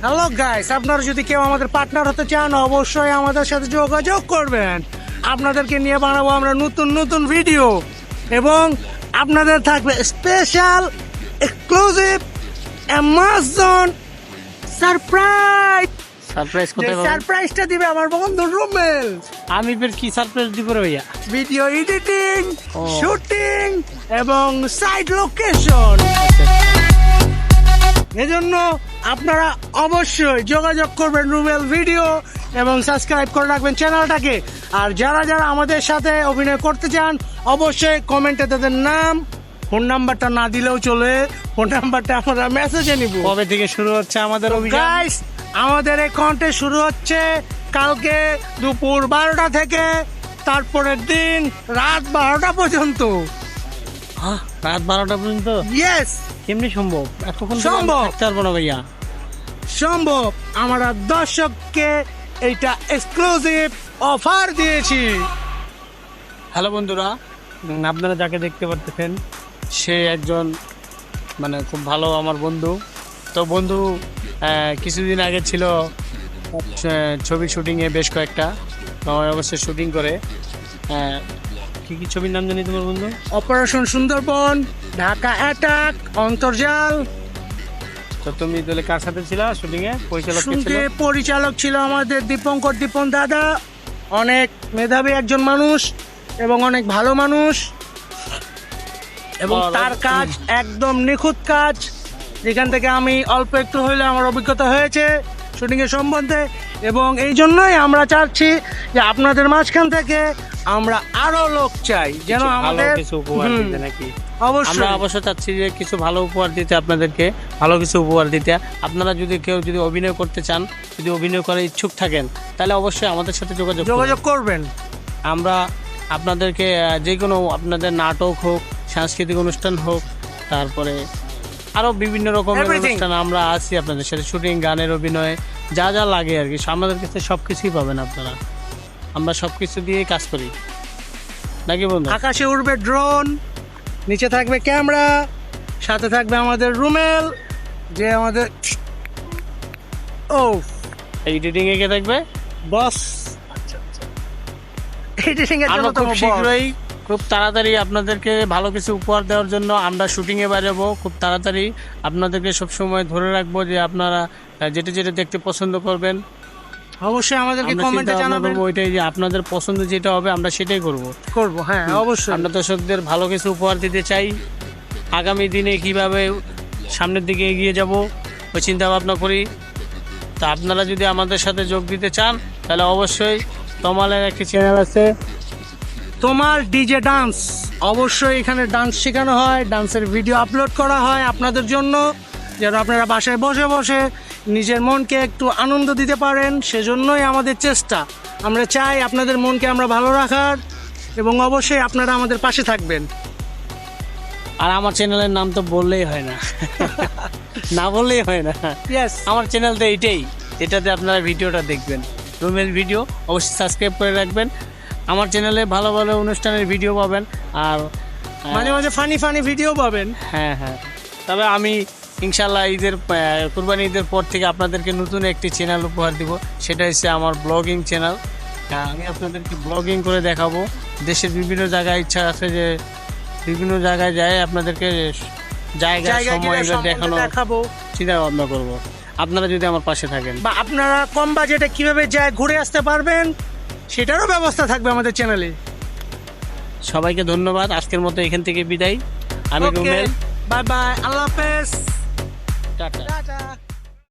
Hello guys, আপনারা যদি কেউ আমাদের পার্টনার হতে চান অবশ্যই আমাদের সাথে যোগাযোগ করবেন। আপনাদেরকে নিয়ে বানাবো আমরা নতুন নতুন ভিডিও এবং আপনাদের থাকবে special exclusive Amazon surprise. Surprise কোথায় পাবো? সারপ্রাইজটা দিবে আমার বন্ধু রুমেল। আমি ফের কি সারপ্রাইজ দিব রে ভাইয়া? ভিডিও এডিটিং, শুটিং এবং সাইড লোকেশন। এজন্য আপনারা অবশ্যই যোগাযোগ করবেন রুমেল ভিডিও এবং সাবস্ক্রাইব করে রাখবেন চ্যানেলটাকে। আর যারা যারা আমাদের সাথে অভিনয় করতে চান অবশ্যই কমেন্টে তাদের নাম, ফোন নাম্বারটা না দিলেও চলে, ফোন নাম্বারটা আমরা মেসেজে নিব। কবে থেকে শুরু হচ্ছে আমাদের অভিযান? গাইস, আমাদের এই কন্টেস্ট শুরু হচ্ছে কালকে দুপুর 12টা থেকে, তারপরের দিন রাত 12টা পর্যন্ত। রাত 12টা পর্যন্ত? ইয়েস, কেমনি সম্ভব? এতক্ষণ সম্ভব। থাকতে পারবো না ভাইয়া। সম্ভব। আমরা দর্শককে এইটা এক্সক্লুসিভ অফার দিয়েছি। হ্যালো বন্ধুরা, আপনারা যাকে দেখতে পাচ্ছেন সে একজন মানে খুব ভালো আমার বন্ধু। তো বন্ধু কিছুদিন আগে ছিল ছবি শুটিংয়ে বেশ কয়েকটা, আমার অবশ্যই শুটিং করে। কি কি ছবির নাম জানি তোমার বন্ধু? অপারেশন সুন্দরবন, ঢাকা অ্যাটাক, অন্তর্জাল। তো তুমি তাহলে কার সাথে ছিল শুটিংয়ে? পরিচালক কে ছিল? সঙ্গে পরিচালক ছিল আমাদের দীপন দাদা। অনেক মেধাবী একজন মানুষ এবং অনেক ভালো মানুষ, এবং তার কাজ একদম নিখুঁত কাজ, যেখান থেকে আমি অল্প একটু হইলে আমার অভিজ্ঞতা হয়েছে শুটিং এর সম্বন্ধে। এবং এই জন্যই আমরা চাচ্ছি যে আপনাদের মাঝখান থেকে আমরা আরো লোক চাই যেন আমাদের কিছু উপহার দিতে নাকি? আমরা অবশ্যই অবশ্য চাচ্ছি যে কিছু ভালো উপহার দিতে, আপনাদেরকে ভালো কিছু উপহার দিতে। আপনারা যদি কেউ যদি অভিনয় করতে চান, যদি অভিনয় করার ইচ্ছুক থাকেন, তাহলে অবশ্যই আমাদের সাথে যোগাযোগ করবেন। আমরা আপনাদেরকে যে কোনো আপনাদের নাটক হোক, সাংস্কৃতিক অনুষ্ঠান হোক, তারপরে আরও বিভিন্ন রকমের Everything. অনুষ্ঠান আমরা আছি আপনাদের সাথে, শুটিং, গানের অভিনয়, যা যা লাগে আর কি আমাদের কাছে সব কিছুই পাবেন আপনারা। আমরা সব কিছু দিয়েই কাজ করি নাকি বন্ধু? আকাশে উড়বে ড্রোন, নিচে থাকবে ক্যামেরা, সাথে থাকবে আমাদের রুমেল যে আমাদের এডিটিং এ কে থাকবে? বস। এডিটিং এর জন্য আমরা তো খুব শীঘ্রই খুব তাড়াতাড়ি আপনাদেরকে ভালো কিছু উপহার দেওয়ার জন্য আমরা শুটিংয়ে বেরোবো খুব তাড়াতাড়ি। আপনাদেরকে সবসময় ধরে রাখবো যে আপনারা যেটা যেটা দেখতে পছন্দ করবেন অবশ্যই আমাদেরকে আমরা কমেন্টে চিন্তা ভাবনা জানাবেন। করবো ওইটাই, যে আপনাদের পছন্দ যেটা হবে আমরা সেটাই করব। হ্যাঁ অবশ্যই। আমরা দর্শকদের ভালো কিছু উপহার দিতে চাই। আগামী দিনে কিভাবে সামনের দিকে এগিয়ে যাব ওই চিন্তা ভাবনা করি। তা আপনারা যদি আমাদের সাথে যোগ দিতে চান তাহলে অবশ্যই তমালের একটি চ্যানেল আছে, তোমার ডিজে ডান্স। অবশ্যই এখানে ডান্স শেখানো হয়, ডান্সের ভিডিও আপলোড করা হয় আপনাদের জন্য, যেন আপনারা বাসায় বসে বসে নিজের মনকে একটু আনন্দ দিতে পারেন। সেজন্যই আমাদের চেষ্টা। আমরা চাই আপনাদের মনকে আমরা ভালো রাখার, এবং অবশ্যই আপনারা আমাদের পাশে থাকবেন। আর আমার চ্যানেলের নাম তো বললেই হয় না, না বললেই হয় না। ইয়েস, আমার চ্যানেল তো এইটাই, এটাতে আপনারা ভিডিওটা দেখবেন, রুমেল ভিডিও। অবশ্যই সাবস্ক্রাইব করে রাখবেন। আমার চ্যানেলে ভালো ভালো অনুষ্ঠানের ভিডিও পাবেন, আর মাঝে মাঝে ফানি ভিডিও পাবেন। হ্যাঁ হ্যাঁ, তবে আমি ইনশাল্লাহ কুরবানি ঈদের পর থেকে আপনাদেরকে নতুন একটি চ্যানেল উপহার দিব, সেটা হচ্ছে আমার ব্লগিং চ্যানেল। আমি আপনাদেরকে ব্লগিং করে দেখাবো। দেশের বিভিন্ন জায়গায় ইচ্ছা আছে যে বিভিন্ন জায়গায় যাই আপনাদেরকে জায়গা সময় দেখাবো, চিন্তা ভাবনা করবো, আপনারা যদি আমার পাশে থাকেন। বা আপনারা কম বাজেটে কিভাবে যায় ঘুরে আসতে পারবেন সেটারও ব্যবস্থা থাকবে আমাদের চ্যানেলে। সবাইকে ধন্যবাদ। আজকের মতো এখান থেকে বিদায়। আমি রুমেল। বাই বাই, আল্লাহ হাফেজ, টাটা। টাটা।